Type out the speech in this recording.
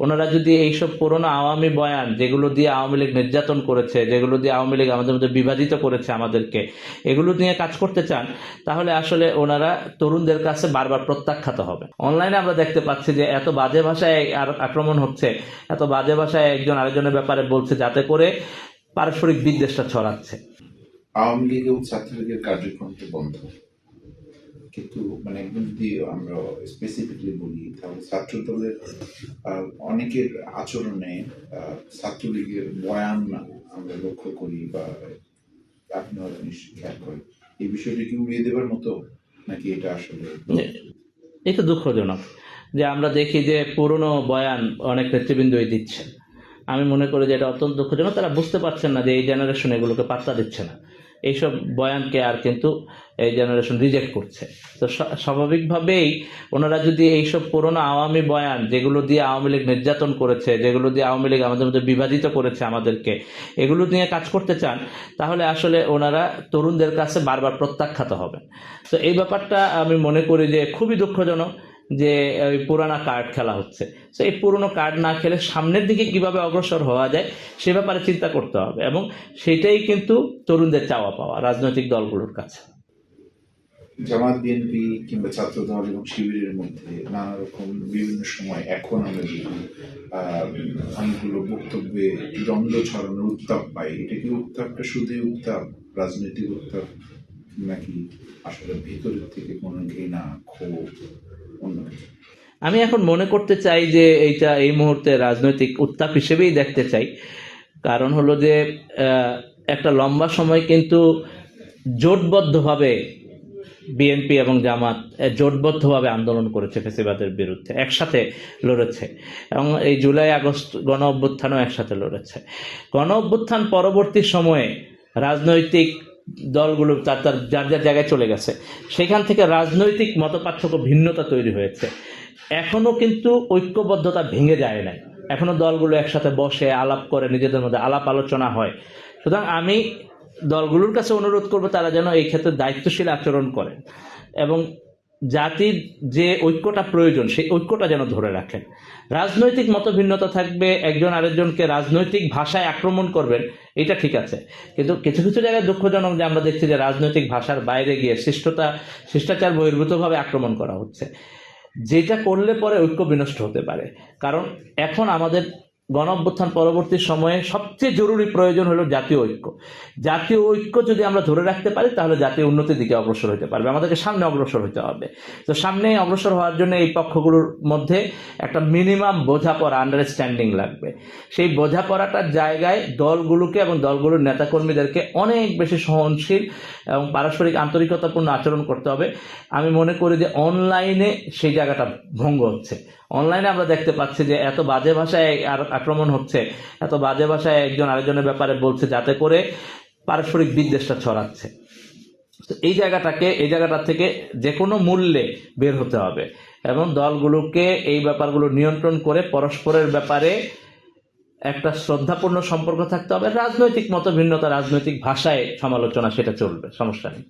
ওনারা যদি এইসব পুরনো আওয়ামী বয়ান, যেগুলো দিয়ে আওয়ামী লীগ নির্যাতন করেছে, যেগুলো দিয়ে আওয়ামী লীগ আমাদের মধ্যে বিভাজিত করেছে আমাদেরকে, এগুলো নিয়ে কাজ করতে চান, তাহলে আসলে ওনারা তরুণদের কাছে বারবার প্রত্যাখ্যাত হবে। অনলাইনে আমরা দেখতে পাচ্ছি যে এত বাজে ভাষায় আক্রমণ হচ্ছে, এত বাজে ভাষায় একজন আরেকজনের ব্যাপারে বলছে, যাতে করে পারস্পরিক বিদ্বেষটা ছড়াচ্ছে। আওয়ামী লীগ এবং ছাত্রলীগের কার্যক্রম তো বন্ধ, কিন্তু মানে একদম যদি আমরা স্পেসিফিকলি বলি তাহলে ছাত্র দলের অনেকের আচরণে ছাত্রলীগের বয়ান আমরা লক্ষ্য করি বা আপনি হয়তো নিশ্চয়ই খেয়াল করেন। এই বিষয়টি কি উড়িয়ে দেবার মতো, নাকি এটা আসলে এটা দুঃখজনক যে আমরা দেখি যে পুরনো বয়ান অনেক নেতৃবৃন্দই দিচ্ছে। আমি মনে করি যে এটা অত্যন্ত দুঃখজনক। তারা বুঝতে পারছেন না যে এই জেনারেশন এগুলোকে পাত্তা দিচ্ছে না, এইসব বয়ানকে আর কিন্তু এই জেনারেশন রিজেক্ট করছে। তো স্বাভাবিকভাবেই ওনারা যদি এইসব পুরনো আওয়ামী বয়ান, যেগুলো দিয়ে আওয়ামী লীগ নির্যাতন করেছে, যেগুলো দিয়ে আওয়ামী লীগ আমাদের মধ্যে বিভাজিত করেছে আমাদেরকে, এগুলো নিয়ে কাজ করতে চান, তাহলে আসলে ওনারা তরুণদের কাছে বারবার প্রত্যাখ্যাত হবেন। তো এই ব্যাপারটা আমি মনে করি যে খুবই দুঃখজনক যে ওই পুরানা কার্ড খেলা হচ্ছে। তো এই পুরনো কার্ড না খেলে সামনের দিকে কিভাবে অগ্রসর হওয়া যায় সে ব্যাপারে চিন্তা করতে হবে, এবং সেটাই কিন্তু তরুণদের চাওয়া পাওয়া রাজনৈতিক দলগুলোর কাছে। জামাত, বিএনপি কিংবা ছাত্র দল এবং শিবিরের মধ্যে নানা রকম বিভিন্ন সময় এখন আমরা দেখি অনেকগুলো বক্তব্যে দ্বন্দ্ব ছড়ানোর উত্তাপ পাই। এটা কি উত্তাপটা শুধুই উত্তাপ, রাজনৈতিক উত্তাপ, নাকি আসলে ভেতরের থেকে কোনো ঘৃণা, ক্ষোভ, অন্য কিছু? আমি এখন মনে করতে চাই যে এইটা এই মুহূর্তে রাজনৈতিক উত্তাপ হিসেবেই দেখতে চাই। কারণ হলো যে একটা লম্বা সময় কিন্তু জোটবদ্ধভাবে বিএনপি এবং জামাত জোটবদ্ধভাবে আন্দোলন করেছে ফ্যাসিবাদের বিরুদ্ধে, একসাথে লড়েছে, এবং এই জুলাই আগস্ট গণ অভ্যুত্থানও একসাথে লড়েছে। গণ অভ্যুত্থান পরবর্তী সময়ে রাজনৈতিক দলগুলো যার যার জায়গায় চলে গেছে, সেখান থেকে রাজনৈতিক মতপার্থক্য, ভিন্নতা তৈরি হয়েছে। এখনও কিন্তু ঐক্যবদ্ধতা ভেঙে যায় নাই, এখনও দলগুলো একসাথে বসে আলাপ করে, নিজেদের মধ্যে আলাপ আলোচনা হয়। সুতরাং আমি দলগুলোর কাছে অনুরোধ করব তারা যেন এই ক্ষেত্রে দায়িত্বশীল আচরণ করেন, এবং জাতির যে ঐক্যটা প্রয়োজন সেই ঐক্যটা যেন ধরে রাখেন। রাজনৈতিক মতভিন্নতা থাকবে, একজন আরেকজনকে রাজনৈতিক ভাষায় আক্রমণ করবেন, এটা ঠিক আছে, কিন্তু কিছু কিছু জায়গায় দুঃখজনক যে আমরা দেখছি যে রাজনৈতিক ভাষার বাইরে গিয়ে শিষ্টাচার বহির্ভূতভাবে আক্রমণ করা হচ্ছে, যেটা করলে পরে ঐক্য বিনষ্ট হতে পারে। কারণ এখন আমাদের গণ অভ্যুত্থান পরবর্তী সময়ে সবচেয়ে জরুরি প্রয়োজন হলো জাতীয় ঐক্য। জাতীয় ঐক্য যদি আমরা ধরে রাখতে পারি তাহলে জাতীয় উন্নতির দিকে অগ্রসর হতে পারবে, আমাদেরকে সামনে অগ্রসর হতে হবে। তো সামনে অগ্রসর হওয়ার জন্য এই পক্ষগুলোর মধ্যে একটা মিনিমাম বোঝাপড়া, আন্ডারস্ট্যান্ডিং লাগবে। সেই বোঝাপড়াটার জায়গায় দলগুলোকে এবং দলগুলোর নেতাকর্মীদেরকে অনেক বেশি সহনশীল এবং পারস্পরিক আন্তরিকতাপূর্ণ আচরণ করতে হবে। আমি মনে করি যে অনলাইনে সেই জায়গাটা ভঙ্গ হচ্ছে। অনলাইনে আমরা দেখতে পাচ্ছি যে এত বাজে ভাষায় আক্রমণ হচ্ছে, এত বাজে ভাষায় একজন আরেকজনের ব্যাপারে বলছে, যাতে করে পারস্পরিক বিদ্বেষটা ছড়াচ্ছে। তো এই জায়গাটা থেকে যে কোনো মূল্যে বের হতে হবে, এবং দলগুলোকে এই ব্যাপারগুলো নিয়ন্ত্রণ করে পরস্পরের ব্যাপারে একটা শ্রদ্ধাপূর্ণ সম্পর্ক থাকতে হবে। রাজনৈতিক মতভিন্নতা রাজনৈতিক ভাষায় সমালোচনা, সেটা চলবে, সমস্যা নেই।